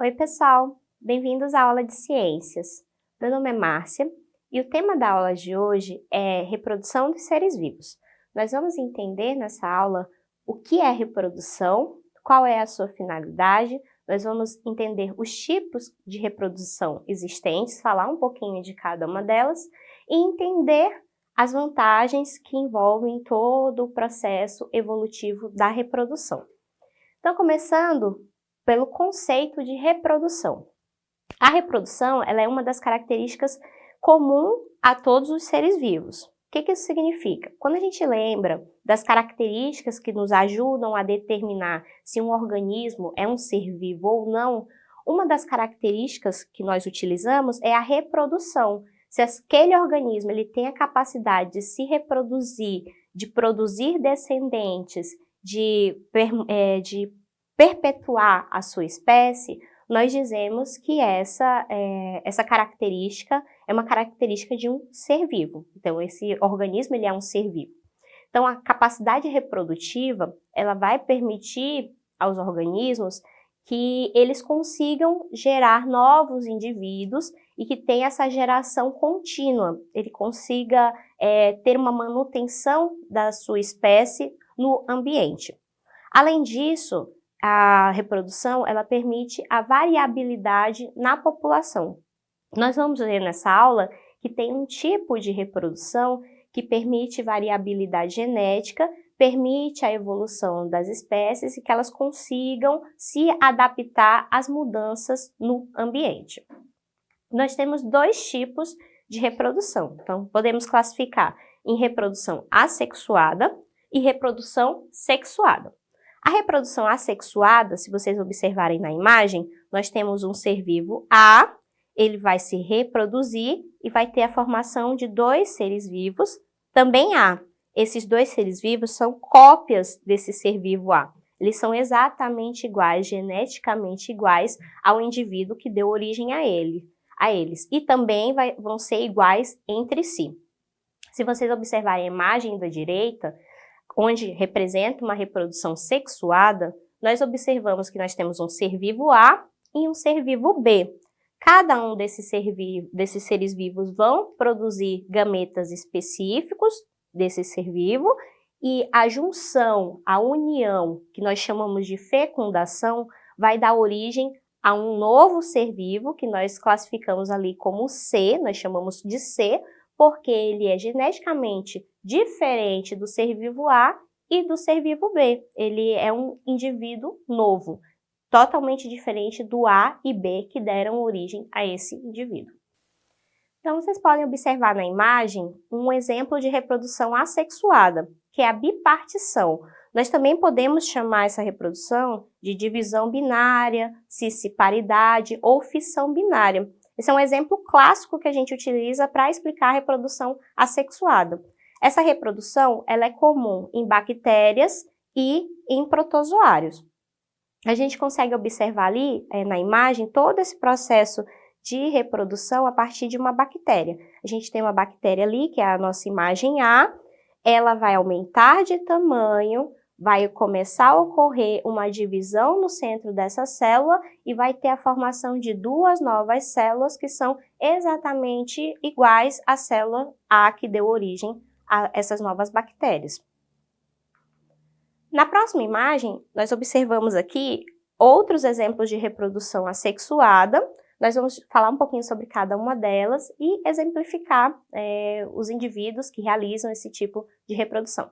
Oi, pessoal! Bem-vindos à aula de ciências. Meu nome é Márcia e o tema da aula de hoje é reprodução dos seres vivos. Nós vamos entender nessa aula o que é reprodução, qual é a sua finalidade, nós vamos entender os tipos de reprodução existentes, falar um pouquinho de cada uma delas e entender as vantagens que envolvem todo o processo evolutivo da reprodução. Então, começando pelo conceito de reprodução. A reprodução ela é uma das características comum a todos os seres vivos. O que isso significa? Quando a gente lembra das características que nos ajudam a determinar se um organismo é um ser vivo ou não, uma das características que nós utilizamos é a reprodução. Se aquele organismo ele tem a capacidade de se reproduzir, de produzir descendentes, de perpetuar a sua espécie, nós dizemos que essa característica é uma característica de um ser vivo. Então, esse organismo ele é um ser vivo. Então, a capacidade reprodutiva, ela vai permitir aos organismos que eles consigam gerar novos indivíduos e que tenha essa geração contínua, ele consiga ter uma manutenção da sua espécie no ambiente. Além disso, a reprodução ela permite a variabilidade na população. Nós vamos ver nessa aula que tem um tipo de reprodução que permite variabilidade genética, permite a evolução das espécies e que elas consigam se adaptar às mudanças no ambiente. Nós temos dois tipos de reprodução, então podemos classificar em reprodução assexuada e reprodução sexuada. A reprodução assexuada, se vocês observarem na imagem, nós temos um ser vivo A, ele vai se reproduzir e vai ter a formação de dois seres vivos, também A. Esses dois seres vivos são cópias desse ser vivo A. Eles são exatamente iguais, geneticamente iguais ao indivíduo que deu origem a eles. E também vão ser iguais entre si. Se vocês observarem a imagem da direita, onde representa uma reprodução sexuada, nós observamos que nós temos um ser vivo A e um ser vivo B. Cada um desses seres vivos vão produzir gametas específicos desse ser vivo e a junção, a união, que nós chamamos de fecundação, vai dar origem a um novo ser vivo que nós classificamos ali como C, nós chamamos de C, porque ele é geneticamente diferente do ser vivo A e do ser vivo B. Ele é um indivíduo novo, totalmente diferente do A e B que deram origem a esse indivíduo. Então, vocês podem observar na imagem um exemplo de reprodução assexuada, que é a bipartição. Nós também podemos chamar essa reprodução de divisão binária, cisparidade ou fissão binária. Esse é um exemplo clássico que a gente utiliza para explicar a reprodução assexuada. Essa reprodução ela é comum em bactérias e em protozoários. A gente consegue observar ali na imagem todo esse processo de reprodução a partir de uma bactéria. A gente tem uma bactéria ali, que é a nossa imagem A, ela vai aumentar de tamanho, vai começar a ocorrer uma divisão no centro dessa célula e vai ter a formação de duas novas células que são exatamente iguais à célula A que deu origem a essas novas bactérias. Na próxima imagem, nós observamos aqui outros exemplos de reprodução assexuada. Nós vamos falar um pouquinho sobre cada uma delas e exemplificar os indivíduos que realizam esse tipo de reprodução.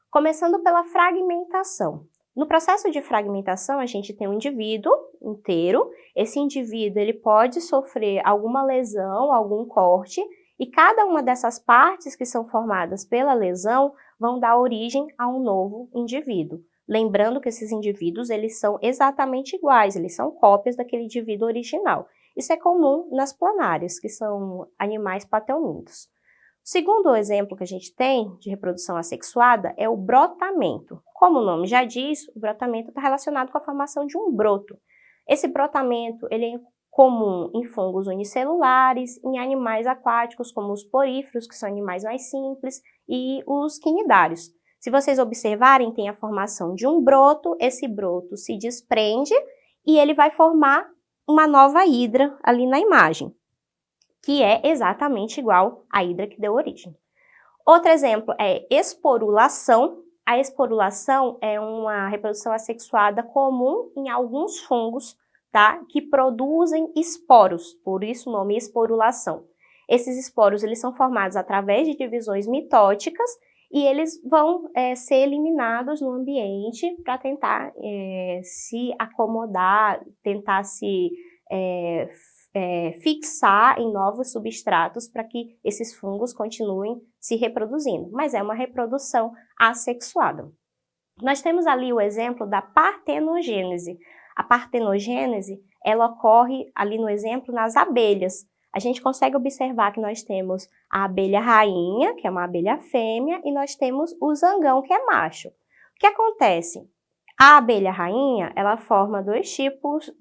Começando pela fragmentação. No processo de fragmentação, a gente tem um indivíduo inteiro. Esse indivíduo ele pode sofrer alguma lesão, algum corte, e cada uma dessas partes que são formadas pela lesão vão dar origem a um novo indivíduo. Lembrando que esses indivíduos eles são exatamente iguais, eles são cópias daquele indivíduo original. Isso é comum nas planárias, que são animais plateumintos. O segundo exemplo que a gente tem de reprodução assexuada é o brotamento. Como o nome já diz, o brotamento está relacionado com a formação de um broto. Esse brotamento ele é comum em fungos unicelulares, em animais aquáticos como os poríferos, que são animais mais simples, e os quinidários. Se vocês observarem, tem a formação de um broto, esse broto se desprende e ele vai formar uma nova hidra ali na imagem, que é exatamente igual à hidra que deu origem. Outro exemplo é esporulação. A esporulação é uma reprodução assexuada comum em alguns fungos, tá? Que produzem esporos, por isso o nome esporulação. Esses esporos eles são formados através de divisões mitóticas e eles vão ser eliminados no ambiente para tentar se acomodar, tentar se fixar em novos substratos para que esses fungos continuem se reproduzindo, mas é uma reprodução assexuada. Nós temos ali o exemplo da partenogênese. A partenogênese, ela ocorre ali no exemplo nas abelhas. A gente consegue observar que nós temos a abelha rainha, que é uma abelha fêmea, e nós temos o zangão, que é macho. O que acontece? A abelha rainha, ela forma dois tipos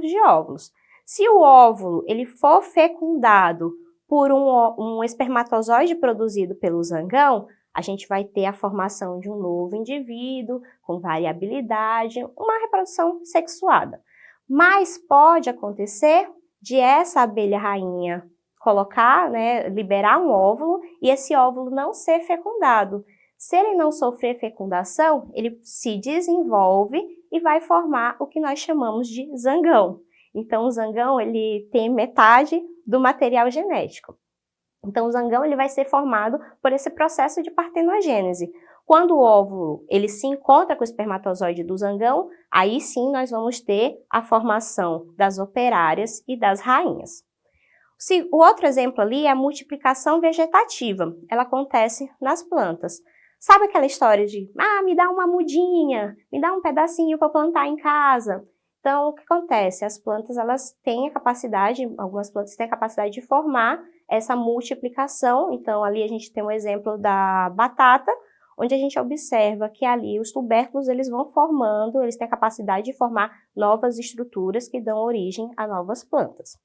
de óvulos. Se o óvulo ele for fecundado por um espermatozoide produzido pelo zangão, a gente vai ter a formação de um novo indivíduo com variabilidade, uma reprodução sexuada. Mas pode acontecer de essa abelha rainha colocar, liberar um óvulo e esse óvulo não ser fecundado. Se ele não sofrer fecundação, ele se desenvolve e vai formar o que nós chamamos de zangão. Então, o zangão ele tem metade do material genético. Então, o zangão ele vai ser formado por esse processo de partenogênese. Quando o óvulo ele se encontra com o espermatozoide do zangão, aí sim nós vamos ter a formação das operárias e das rainhas. O outro exemplo ali é a multiplicação vegetativa. Ela acontece nas plantas. Sabe aquela história de, me dá uma mudinha, me dá um pedacinho para plantar em casa? Então, o que acontece? As plantas, elas têm a capacidade, algumas plantas têm a capacidade de formar essa multiplicação. Então, ali a gente tem um exemplo da batata, onde a gente observa que ali os tubérculos, eles vão formando, eles têm a capacidade de formar novas estruturas que dão origem a novas plantas.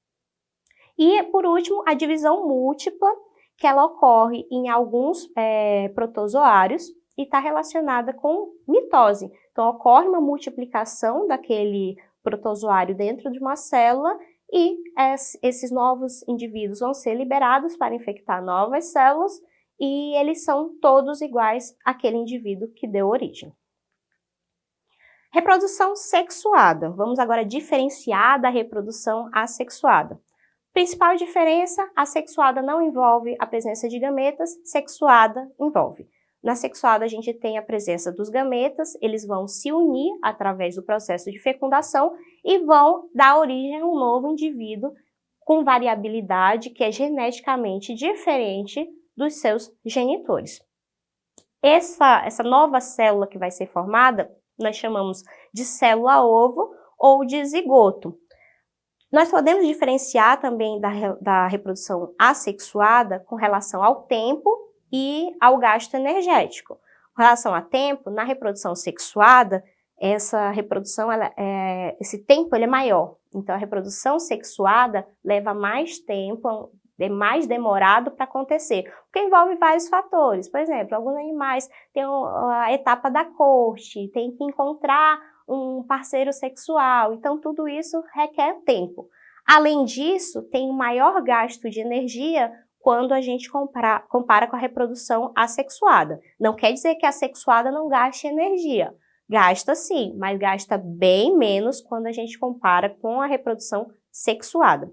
E, por último, a divisão múltipla, que ela ocorre em alguns protozoários e está relacionada com mitose. Então, ocorre uma multiplicação daquele protozoário dentro de uma célula e esses novos indivíduos vão ser liberados para infectar novas células e eles são todos iguais àquele indivíduo que deu origem. Reprodução sexuada. Vamos agora diferenciar da reprodução assexuada. Principal diferença, a sexuada não envolve a presença de gametas, sexuada envolve. Na sexuada a gente tem a presença dos gametas, eles vão se unir através do processo de fecundação e vão dar origem a um novo indivíduo com variabilidade que é geneticamente diferente dos seus genitores. Essa nova célula que vai ser formada, nós chamamos de célula-ovo ou de zigoto. Nós podemos diferenciar também da reprodução assexuada com relação ao tempo e ao gasto energético. Com relação a tempo, na reprodução sexuada, essa reprodução, esse tempo ele é maior. Então, a reprodução sexuada leva mais tempo, é mais demorado para acontecer, porque envolve vários fatores. Por exemplo, alguns animais têm a etapa da corte, tem que encontrar um parceiro sexual, então tudo isso requer tempo. Além disso, tem um maior gasto de energia quando a gente compara com a reprodução assexuada. Não quer dizer que a sexuada não gaste energia. Gasta sim, mas gasta bem menos quando a gente compara com a reprodução sexuada.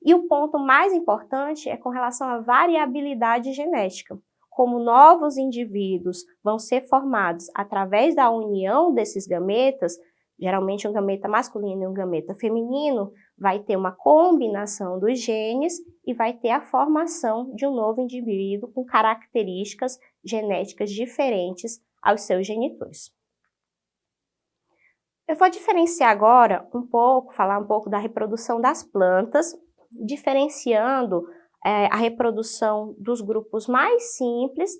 E o ponto mais importante é com relação à variabilidade genética. Como novos indivíduos vão ser formados através da união desses gametas, geralmente um gameta masculino e um gameta feminino, vai ter uma combinação dos genes e vai ter a formação de um novo indivíduo com características genéticas diferentes aos seus genitores. Eu vou diferenciar agora falar um pouco da reprodução das plantas, diferenciando a reprodução dos grupos mais simples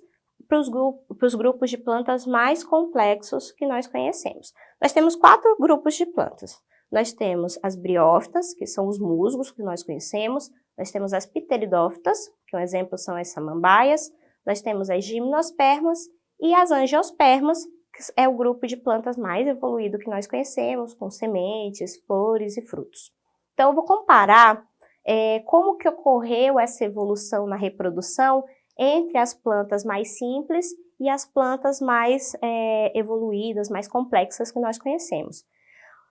para os grupos de plantas mais complexos que nós conhecemos. Nós temos 4 grupos de plantas. Nós temos as briófitas, que são os musgos que nós conhecemos. Nós temos as pteridófitas, que um exemplo são as samambaias. Nós temos as gimnospermas e as angiospermas, que é o grupo de plantas mais evoluído que nós conhecemos, com sementes, flores e frutos. Então, eu vou comparar como que ocorreu essa evolução na reprodução entre as plantas mais simples e as plantas mais evoluídas, mais complexas que nós conhecemos.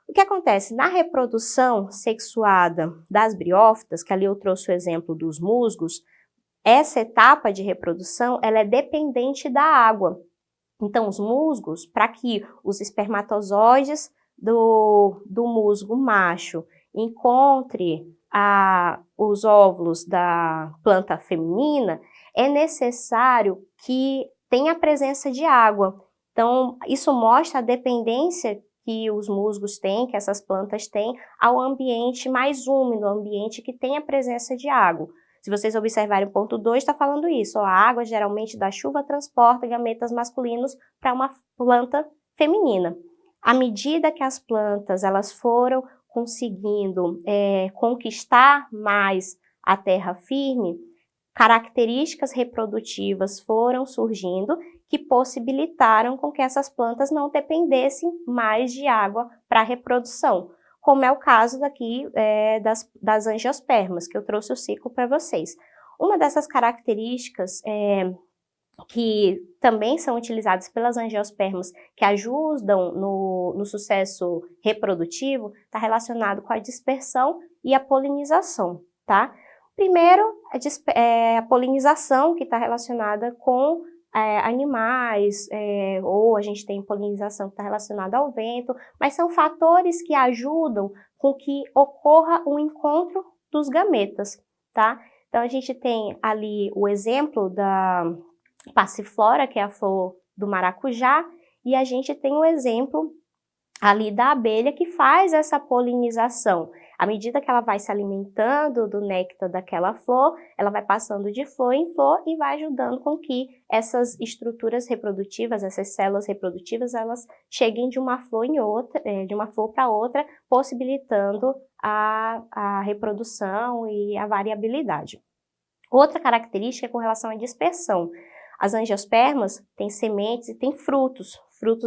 O que acontece? Na reprodução sexuada das briófitas, que ali eu trouxe o exemplo dos musgos, essa etapa de reprodução ela é dependente da água. Então, os musgos, para que os espermatozoides do musgo macho encontre os óvulos da planta feminina, é necessário que tenha a presença de água. Então, isso mostra a dependência que os musgos têm, que essas plantas têm, ao ambiente mais úmido, ao ambiente que tem a presença de água. Se vocês observarem o ponto 2, está falando isso. A água, geralmente, da chuva transporta gametas masculinos para uma planta feminina. À medida que as plantas elas foram conseguindo conquistar mais a terra firme, características reprodutivas foram surgindo que possibilitaram com que essas plantas não dependessem mais de água para a reprodução, como é o caso daqui das angiospermas, que eu trouxe o ciclo para vocês. Uma dessas características que também são utilizadas pelas angiospermas, que ajudam no sucesso reprodutivo, está relacionado com a dispersão e a polinização, tá? Primeiro, a polinização, que está relacionada com animais, ou a gente tem polinização que está relacionada ao vento, mas são fatores que ajudam com que ocorra o encontro dos gametas, tá? Então, a gente tem ali o exemplo da passiflora, que é a flor do maracujá, e a gente tem o exemplo ali da abelha que faz essa polinização. À medida que ela vai se alimentando do néctar daquela flor, ela vai passando de flor em flor e vai ajudando com que essas estruturas reprodutivas, essas células reprodutivas, elas cheguem de uma flor em outra, de uma flor para outra, possibilitando a reprodução e a variabilidade. Outra característica é com relação à dispersão. As angiospermas têm sementes e têm frutos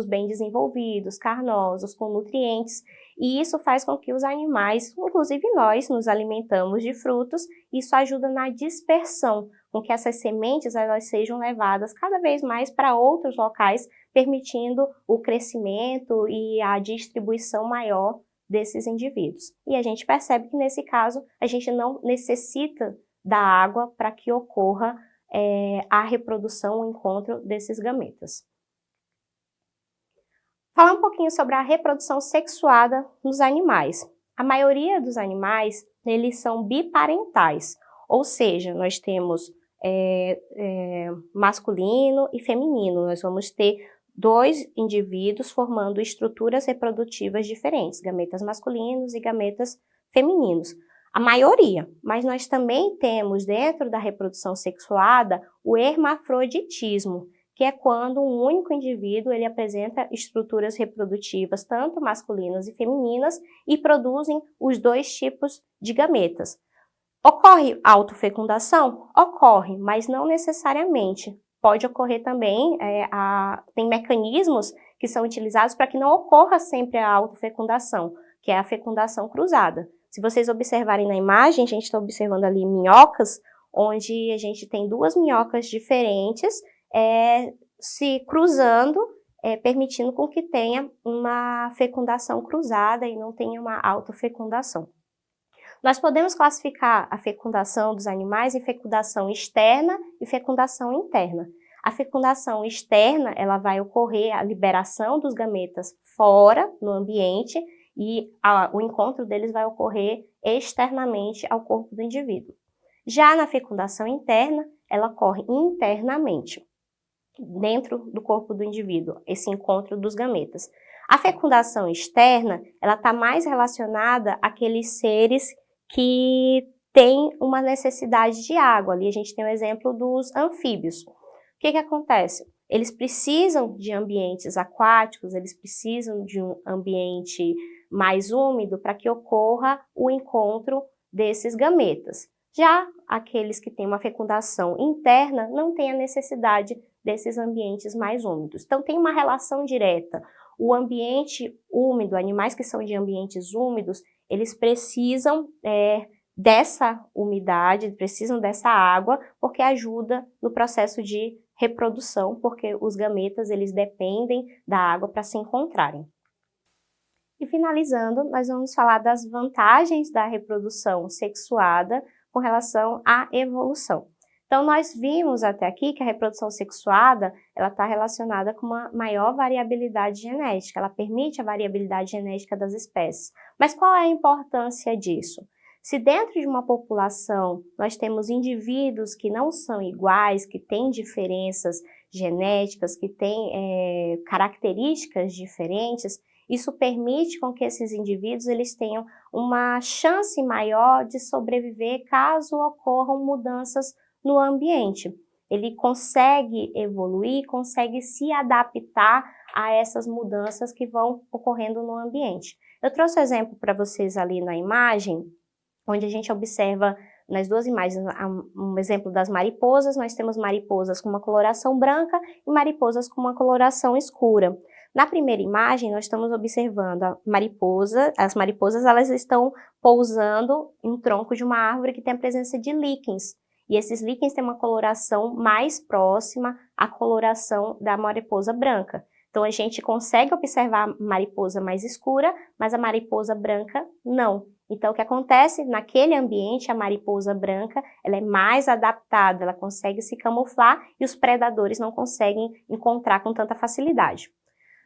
bem desenvolvidos, carnosos, com nutrientes, e isso faz com que os animais, inclusive nós, nos alimentamos de frutos, isso ajuda na dispersão, com que essas sementes elas sejam levadas cada vez mais para outros locais, permitindo o crescimento e a distribuição maior desses indivíduos. E a gente percebe que nesse caso a gente não necessita da água para que ocorra a reprodução, o encontro desses gametas. Falar um pouquinho sobre a reprodução sexuada nos animais. A maioria dos animais, eles são biparentais, ou seja, nós temos masculino e feminino. Nós vamos ter dois indivíduos formando estruturas reprodutivas diferentes, gametas masculinos e gametas femininos. A maioria, mas nós também temos dentro da reprodução sexuada o hermafroditismo, que é quando um único indivíduo ele apresenta estruturas reprodutivas, tanto masculinas e femininas, e produzem os dois tipos de gametas. Ocorre autofecundação? Ocorre, mas não necessariamente. Pode ocorrer também, tem mecanismos que são utilizados para que não ocorra sempre a autofecundação, que é a fecundação cruzada. Se vocês observarem na imagem, a gente está observando ali minhocas, onde a gente tem duas minhocas diferentes, se cruzando, permitindo com que tenha uma fecundação cruzada e não tenha uma autofecundação. Nós podemos classificar a fecundação dos animais em fecundação externa e fecundação interna. A fecundação externa, ela vai ocorrer a liberação dos gametas fora, no ambiente, e o encontro deles vai ocorrer externamente ao corpo do indivíduo. Já na fecundação interna, ela ocorre internamente, dentro do corpo do indivíduo, esse encontro dos gametas. A fecundação externa, ela está mais relacionada àqueles seres que têm uma necessidade de água. Ali a gente tem o exemplo dos anfíbios. O que acontece? Eles precisam de ambientes aquáticos, eles precisam de um ambiente mais úmido para que ocorra o encontro desses gametas. Já aqueles que têm uma fecundação interna não têm a necessidade desses ambientes mais úmidos. Então tem uma relação direta. O ambiente úmido, animais que são de ambientes úmidos, eles precisam dessa umidade, precisam dessa água, porque ajuda no processo de reprodução, porque os gametas eles dependem da água para se encontrarem. E finalizando, nós vamos falar das vantagens da reprodução sexuada com relação à evolução. Então, nós vimos até aqui que a reprodução sexuada ela está relacionada com uma maior variabilidade genética, ela permite a variabilidade genética das espécies. Mas qual é a importância disso? Se dentro de uma população nós temos indivíduos que não são iguais, que têm diferenças genéticas, que têm características diferentes, isso permite com que esses indivíduos eles tenham uma chance maior de sobreviver caso ocorram mudanças no ambiente. Ele consegue evoluir, consegue se adaptar a essas mudanças que vão ocorrendo no ambiente. Eu trouxe um exemplo para vocês ali na imagem, onde a gente observa nas duas imagens um exemplo das mariposas. Nós temos mariposas com uma coloração branca e mariposas com uma coloração escura. Na primeira imagem, nós estamos observando as mariposas elas estão pousando em um tronco de uma árvore que tem a presença de líquens. E esses líquens têm uma coloração mais próxima à coloração da mariposa branca. Então, a gente consegue observar a mariposa mais escura, mas a mariposa branca não. Então, o que acontece? Naquele ambiente, a mariposa branca ela é mais adaptada, ela consegue se camuflar e os predadores não conseguem encontrar com tanta facilidade.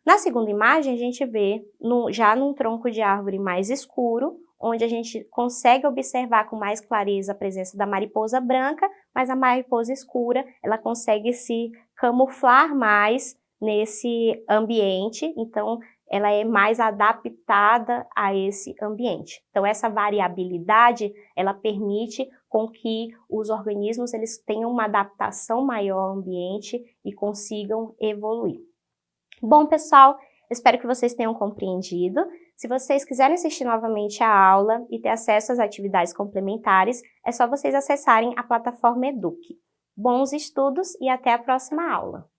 Na segunda imagem, a gente vê já num tronco de árvore mais escuro, onde a gente consegue observar com mais clareza a presença da mariposa branca, mas a mariposa escura, ela consegue se camuflar mais nesse ambiente, então ela é mais adaptada a esse ambiente. Então essa variabilidade, ela permite com que os organismos eles tenham uma adaptação maior ao ambiente e consigam evoluir. Bom, pessoal, espero que vocês tenham compreendido. Se vocês quiserem assistir novamente a aula e ter acesso às atividades complementares, é só vocês acessarem a plataforma Eduque. Bons estudos e até a próxima aula!